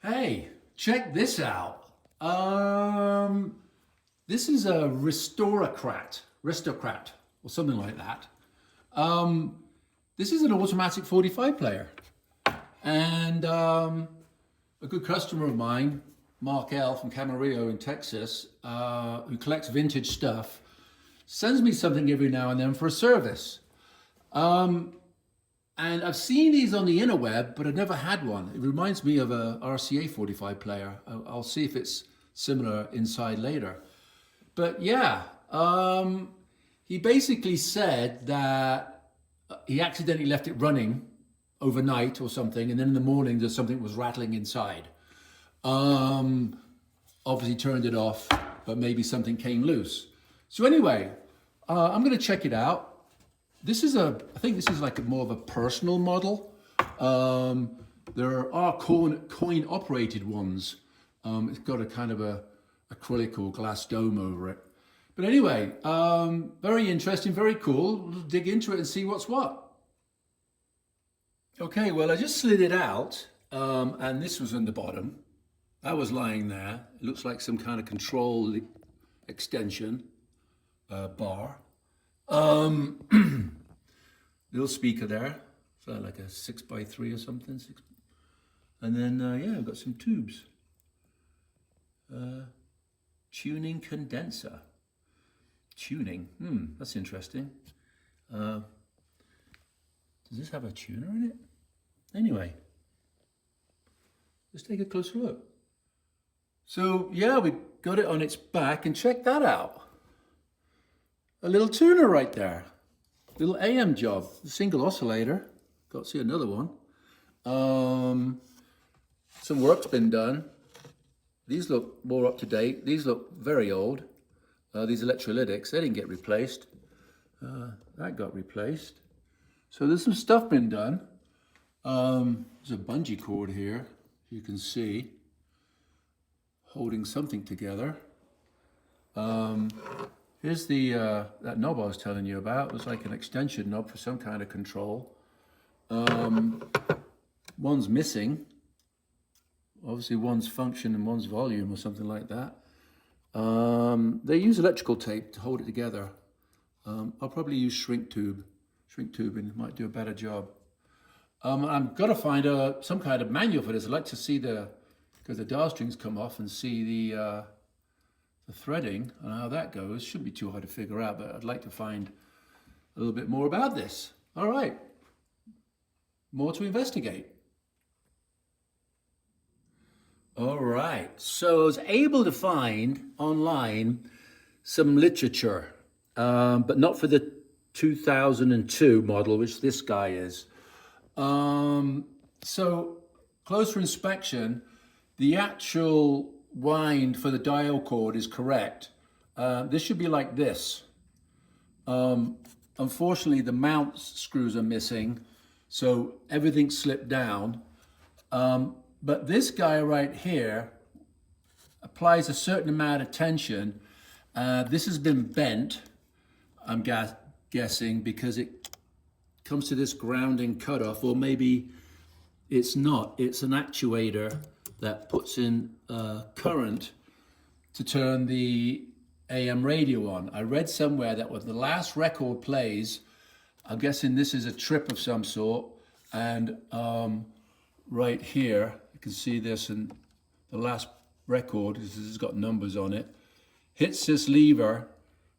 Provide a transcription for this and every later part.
Hey, check this out. This is a Ristaucrat, or something like that. This is an automatic 45 player. And a good customer of mine, Mark L. from Camarillo in Texas, who collects vintage stuff, sends me something every now and then for a service. And I've seen these on the interweb, but I've never had one. It reminds me of a RCA 45 player. I'll see if it's similar inside later. But yeah, he basically said that he accidentally left it running overnight or something, and then in the morning there's something was rattling inside. Obviously turned it off, but maybe something came loose. So anyway, I'm gonna check it out. I think this is like more of a personal model. There are coin operated ones. It's got a kind of a acrylic or glass dome over it. But anyway, very interesting, very cool. We'll dig into it and see what's what. Okay, well, I just slid it out, and this was on the bottom. That was lying there. It looks like some kind of control extension bar. Little speaker there. So like a 6x3 or something. And then, yeah, I've got some tubes. Tuning condenser. Tuning, that's interesting. Does this have a tuner in it? Anyway, let's take a closer look. So yeah, we got it on its back, and check that out. A little tuner right there. Little AM job, a single oscillator. Got to see another one. Some work's been done. These look more up to date. These look very old. These electrolytics, they didn't get replaced. That got replaced. So there's some stuff been done. There's a bungee cord here, you can see, holding something together. Here's that knob I was telling you about. It was like an extension knob for some kind of control. One's missing. Obviously one's function and one's volume or something like that. They use electrical tape to hold it together. I'll probably use shrink tubing might do a better job. I've got to find some kind of manual for this. I'd like to see because the dial strings come off, and see the threading and how that goes. Shouldn't be too hard to figure out, but I'd like to find a little bit more about this. All right, more to investigate. All right, so I was able to find online some literature, but not for the 2002 model, which this guy is. So closer inspection, the actual wind for the dial cord is correct. This should be like this. Unfortunately, the mount screws are missing, so everything slipped down. But this guy right here applies a certain amount of tension. This has been bent, I'm guessing, because it comes to this grounding cutoff, or maybe it's not. It's an actuator that puts in current to turn the AM radio on. I read somewhere that when the last record plays, I'm guessing this is a trip of some sort, and right here, you can see this in the last record, this has got numbers on it, hits this lever,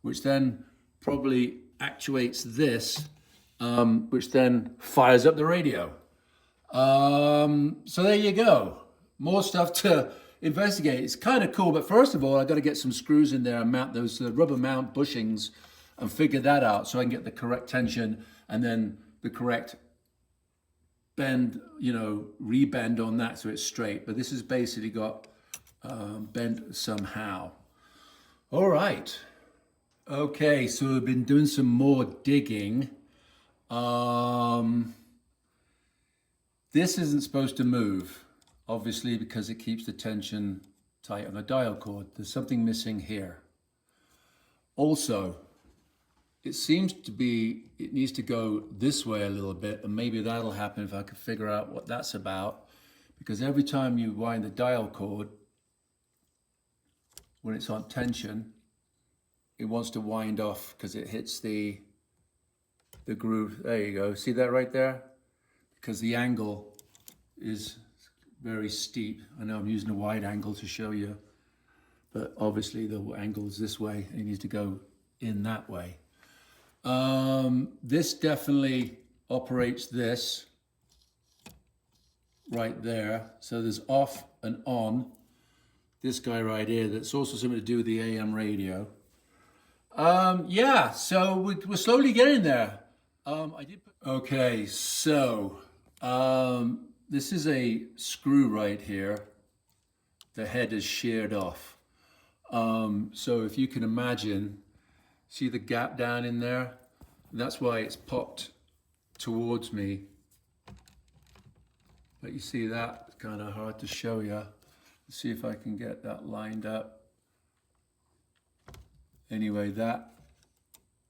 which then probably actuates this, which then fires up the radio. So there you go. More stuff to investigate. It's kind of cool, but first of all, I've got to get some screws in there and mount those rubber mount bushings and figure that out so I can get the correct tension and then the correct bend, rebend on that so it's straight. But this has basically got bent somehow. All right. Okay, so we've been doing some more digging. This isn't supposed to move, obviously, because it keeps the tension tight on the dial cord. There's something missing here. Also, it seems to be, it needs to go this way a little bit, and maybe that'll happen if I can figure out what that's about. because every time you wind the dial cord, when it's on tension, it wants to wind off because it hits the groove. There you go. See that right there? Because the angle is very steep. I know I'm using a wide angle to show you, but obviously the angle is this way and it needs to go in that way. This definitely operates this right there. So there's off and on. This guy right here, that's also something to do with the AM radio. Yeah, so we're slowly getting there. Okay, so this is a screw right here. The head is sheared off. So if you can imagine, see the gap down in there? That's why it's popped towards me. But you see that? It's kind of hard to show you. Let's see if I can get that lined up. Anyway, that,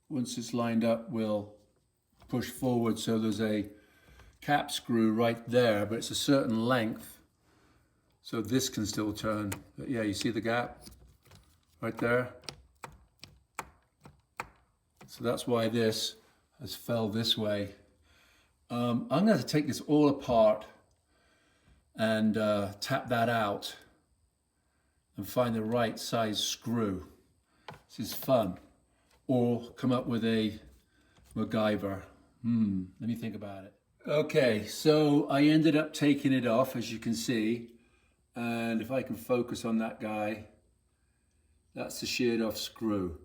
once it's lined up, will push forward. So there's a cap screw right there, but it's a certain length. So this can still turn. But yeah, you see the gap right there? So that's why this has fell this way. I'm going to have to take this all apart and tap that out and find the right size screw. This is fun. Or come up with a MacGyver. Let me think about it. Okay, so I ended up taking it off, as you can see. And if I can focus on that guy, that's the sheared off screw.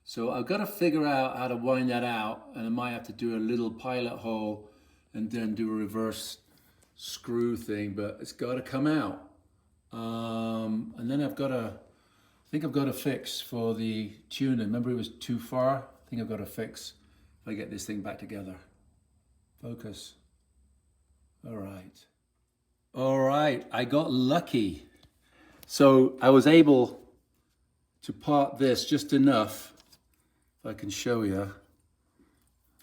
So I've got to figure out how to wind that out, and I might have to do a little pilot hole and then do a reverse screw thing, but it's got to come out. And then I think I've got a fix for the tuner. Remember it was too far? I think I've got a fix if I get this thing back together. Focus. All right. All right, I got lucky. So I was able to part this just enough, if I can show you.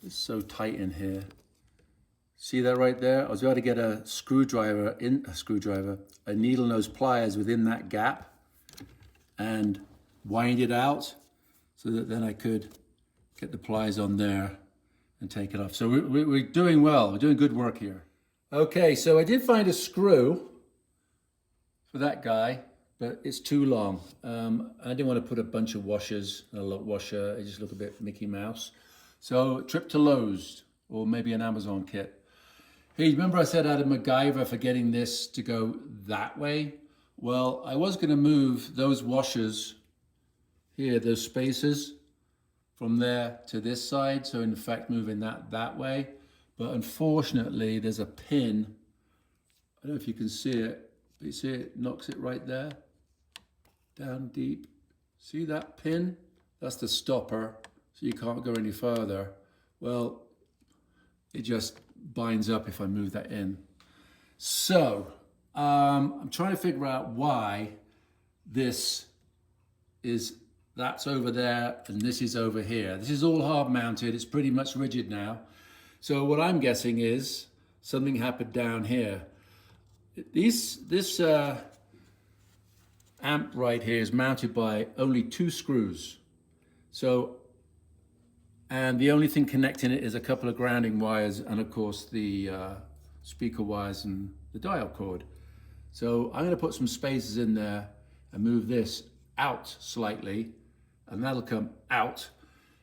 It's so tight in here. See that right there? I was able to get a needle nose pliers within that gap and wind it out so that then I could get the pliers on there and take it off. So we're doing well, we're doing good work here. Okay, so I did find a screw for that guy, but it's too long. I didn't want to put a bunch of washers, a lock washer, it just looked a bit Mickey Mouse. So trip to Lowe's or maybe an Amazon kit. Hey, remember I said I had a MacGyver for getting this to go that way? Well, I was going to move those washers here, those spacers, from there to this side. So in fact, moving that way. But unfortunately, there's a pin. I don't know if you can see it, but you see it knocks it right there, down deep. See that pin? That's the stopper, so you can't go any further. Well, it just binds up if I move that in. So I'm trying to figure out why that's over there and this is over here. This is all hard mounted, it's pretty much rigid now. So what I'm guessing is something happened down here. This amp right here is mounted by only 2 screws. So, and the only thing connecting it is a couple of grounding wires and of course the speaker wires and the dial cord. So I'm going to put some spacers in there and move this out slightly, and that'll come out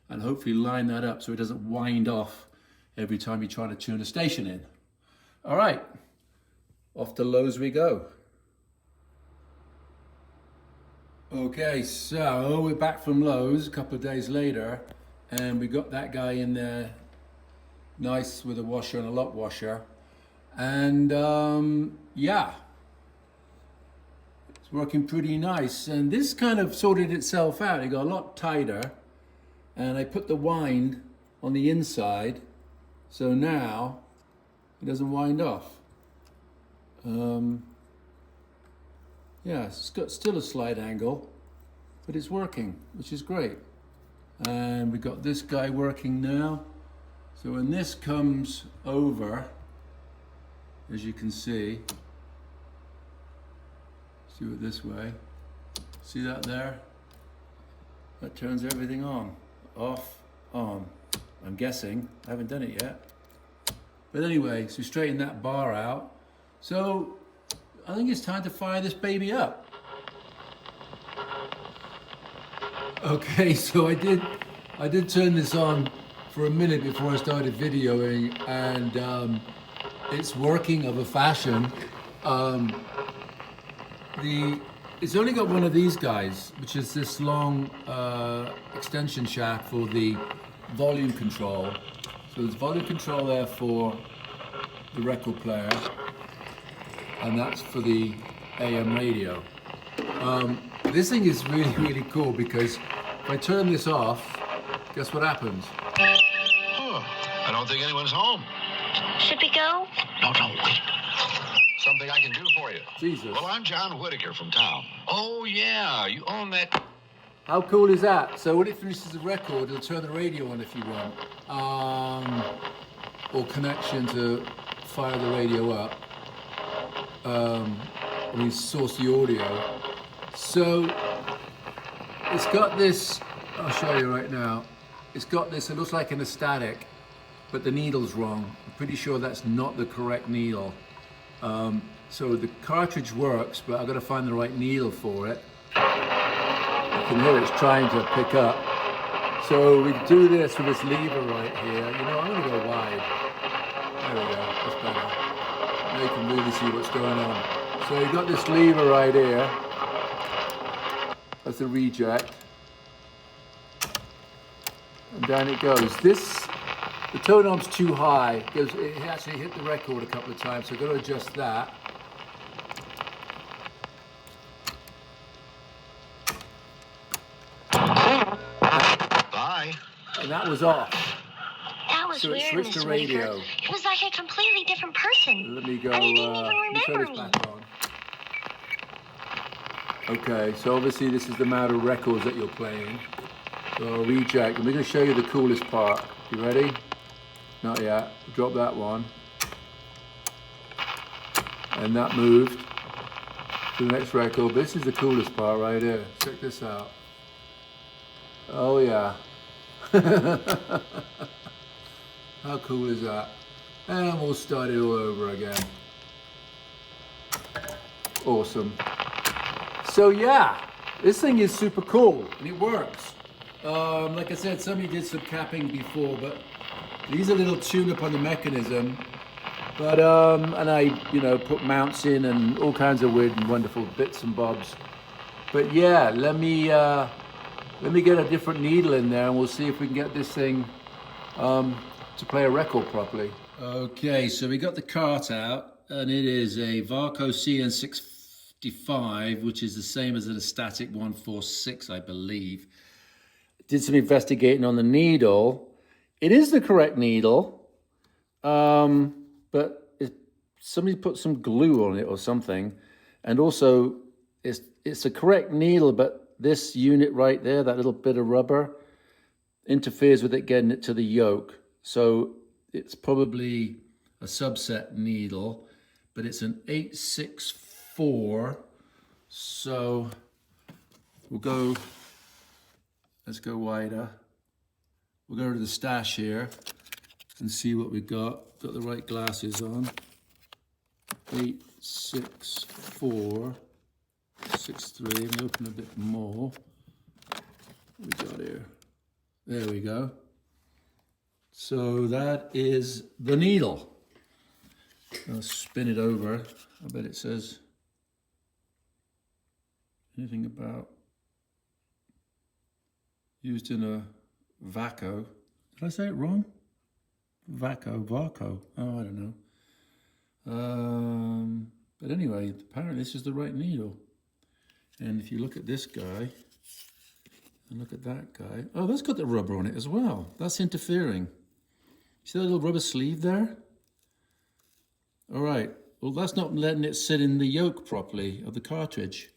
and hopefully line that up so it doesn't wind off every time you try to tune a station in. All right, off to Lowe's we go. Okay, so we're back from Lowe's a couple of days later, and we got that guy in there nice with a washer and a lock washer. And yeah, it's working pretty nice. And this kind of sorted itself out. It got a lot tighter, and I put the wind on the inside, so now it doesn't wind off. Yeah, it's got still a slight angle, but it's working, which is great. And we got this guy working now. So when this comes over, as you can see, do it this way. See that there? That turns everything on, off, on. I'm guessing, I haven't done it yet. But anyway, so straighten that bar out. So I think it's time to fire this baby up. Okay, so I did turn this on for a minute before I started videoing, and it's working of a fashion. It's only got one of these guys, which is this long extension shaft for the volume control. So there's volume control there for the record player, and that's for the AM radio. This thing is really, really cool because if I turn this off, guess what happens? Oh, I don't think anyone's home. Should we go? No, wait. Something I can do for you. Jesus. Well, I'm John Whitaker from town. Oh, yeah, you own that. How cool is that? So when it finishes the record, it'll turn the radio on if you want. Or connection to fire the radio up. When you source the audio. So it's got this, I'll show you right now. It's got this, it looks like an static, but the needle's wrong. I'm pretty sure that's not the correct needle. So the cartridge works, but I've got to find the right needle for it. You can hear it's trying to pick up. So we do this with this lever right here. You know, I'm going to go wide. There we go, that's better. Now you can really see what's going on. So you've got this lever right here. That's the reject. And down it goes. The tone knob's too high because it actually hit the record a couple of times, so I've got to adjust that. Bye. And that was off. That was So it weird, switched Miss to Whitaker. radio. It was like a completely different person. Let me go, And he didn't even let me turn remember this me. back on. Okay, so obviously this is the amount of records that you're playing. So I'll reject, and we're going to show you the coolest part. You ready? Not yet. Drop that one. And that moved to the next record. This is the coolest part right here. Check this out. Oh yeah. How cool is that? And we'll start it all over again. Awesome. So yeah, this thing is super cool and it works. Like I said, somebody did some capping before, but these are a little tune up on the mechanism. But and I, you know, put mounts in and all kinds of weird and wonderful bits and bobs. But yeah, let me get a different needle in there, and we'll see if we can get this thing to play a record properly. Okay, so we got the cart out, and it is a Varco CN655, which is the same as a static 146, I believe. Did some investigating on the needle. It is the correct needle, but somebody put some glue on it or something, and also it's the correct needle, but this unit right there, that little bit of rubber, interferes with it getting it to the yoke. So it's probably a subset needle, but it's an 864. So let's go wider. We'll go to the stash here and see what we got. Got the right glasses on. 864. 63, let me open a bit more. What we got here? There we go. So that is the needle. I'll spin it over. I bet it says anything about used in a Vaco. Did I say it wrong? Varco. Oh, I don't know. But anyway, apparently this is the right needle. And if you look at this guy, and look at that guy, oh, that's got the rubber on it as well. That's interfering. See that little rubber sleeve there? All right, well, that's not letting it sit in the yoke properly of the cartridge.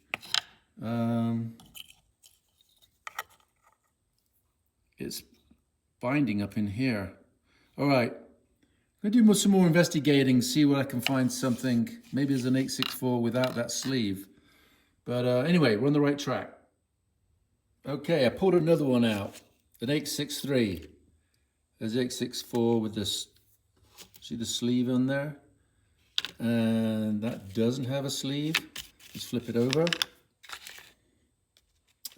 It's binding up in here. All right, I'm gonna do some more investigating, see where I can find something. Maybe there's an 864 without that sleeve. But anyway, we're on the right track. Okay, I pulled another one out, an 863. There's 864 with this, see the sleeve on there? And that doesn't have a sleeve. Just flip it over.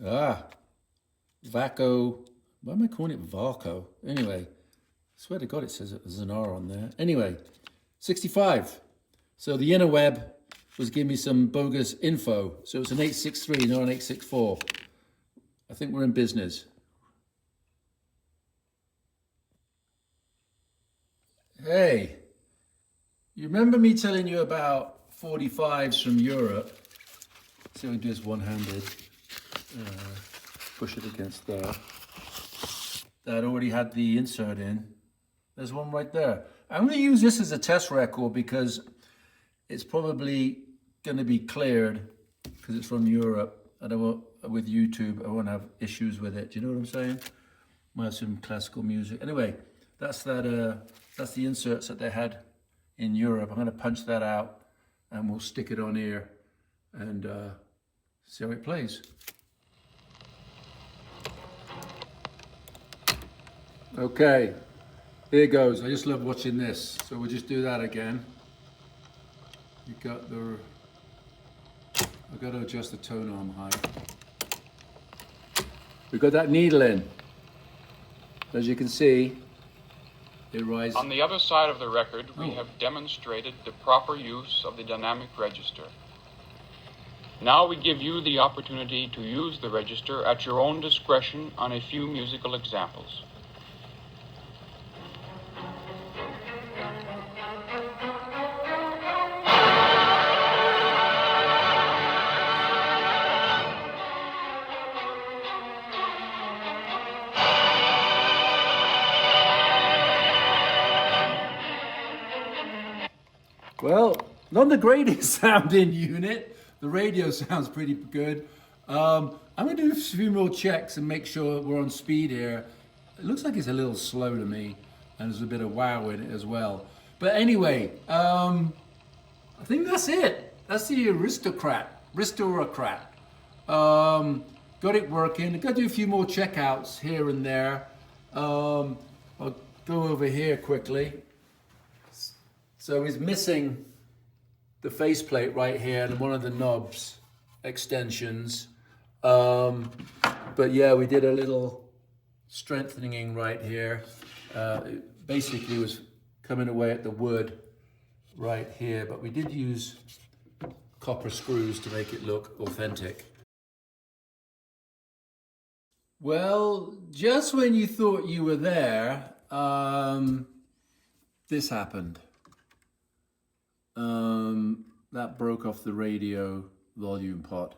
Ah, Vaco. Why am I calling it Varco? Anyway, I swear to God it says there's an R on there. Anyway, 65. So the interweb was giving me some bogus info. So it's an 863, not an 864. I think we're in business. Hey, you remember me telling you about 45s from Europe? See if I can do this one-handed. Push it against there. That already had the insert in. There's one right there. I'm going to use this as a test record because it's probably going to be cleared because it's from Europe. I don't want, with YouTube, I won't have issues with it. Do you know what I'm saying? Might have some classical music. Anyway, that's the inserts that they had in Europe. I'm going to punch that out and we'll stick it on here and see how it plays. Okay, here goes. I just love watching this. So we'll just do that again. You got the, I've got to adjust the tone arm height. We've got that needle in. As you can see, it rises. On the other side of the record, we have demonstrated the proper use of the dynamic register. Now we give you the opportunity to use the register at your own discretion on a few musical examples. Well, not the greatest sounding unit. The radio sounds pretty good. I'm going to do a few more checks and make sure we're on speed here. It looks like it's a little slow to me, and there's a bit of wow in it as well. But anyway, I think that's it. That's the Ristaucrat. Got it working. I've got to do a few more checkouts here and there. I'll go over here quickly. So he's missing the faceplate right here and one of the knobs extensions. But yeah, we did a little strengthening right here. It basically was coming away at the wood right here, but we did use copper screws to make it look authentic. Well, just when you thought you were there, this happened. That broke off the radio volume pot.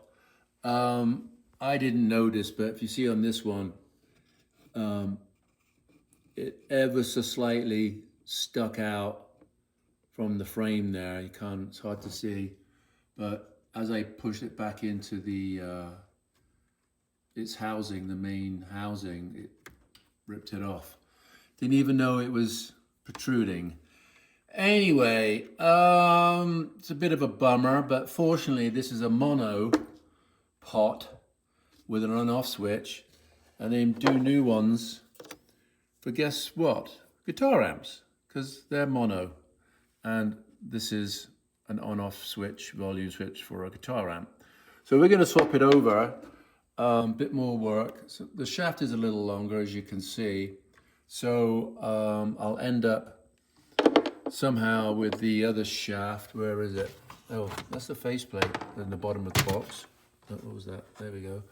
I didn't notice, but if you see on this one, it ever so slightly stuck out from the frame there. You can't, it's hard to see, but as I pushed it back into the its housing, the main housing, it ripped it off. Didn't even know it was protruding. Anyway, it's a bit of a bummer, but fortunately this is a mono pot with an on-off switch, and they do new ones for, guess what? Guitar amps, because they're mono, and this is an on-off switch, volume switch for a guitar amp. So we're going to swap it over, a bit more work. So the shaft is a little longer, as you can see, so I'll end up somehow with the other shaft. Where is it? Oh, that's the faceplate in the bottom of the box. Oh, what was that? There we go.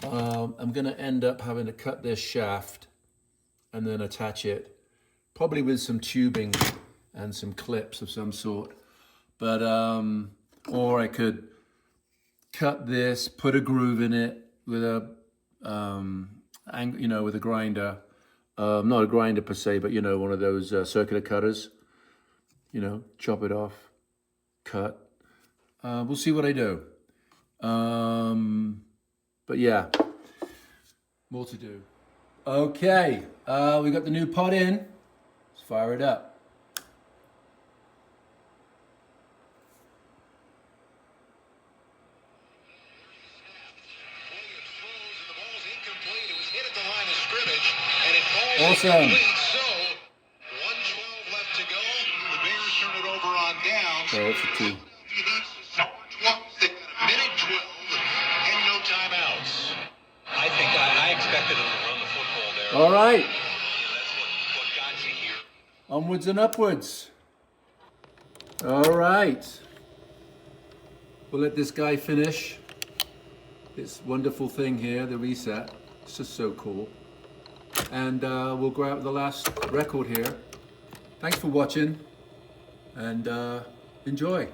I'm going to end up having to cut this shaft and then attach it, probably with some tubing and some clips of some sort. But or I could cut this, put a groove in it with a with a grinder. Not a grinder per se, but one of those circular cutters. Chop it off, cut. We'll see what I do. But yeah, more to do. Okay, we got the new pot in. Let's fire it up. Awesome. So, 1:12 left to go. The Bears turn it over on downs. Oh, that's a 2. He needs to score 12. They got a minute 12 and no timeouts. I think I expected him to run the football there. All right. That's what got you here. Onwards and upwards. All right. We'll let this guy finish this wonderful thing here, the reset. It's just so cool. And we'll go out with the last record here. Thanks for watching, and enjoy.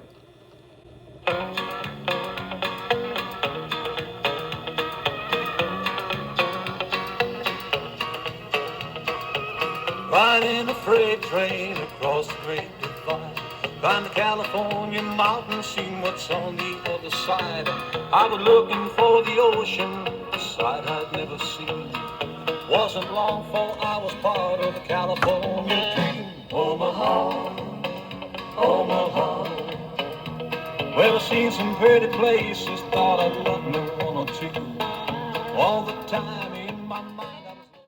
Riding a freight train across the great divide, climb the California mountain, seen what's on the other side. I was looking for the ocean, a sight I'd never seen. Wasn't long for I was part of the California dream. Omaha, Omaha. Well, I've seen some pretty places, thought I'd love me one or two. All the time in my mind.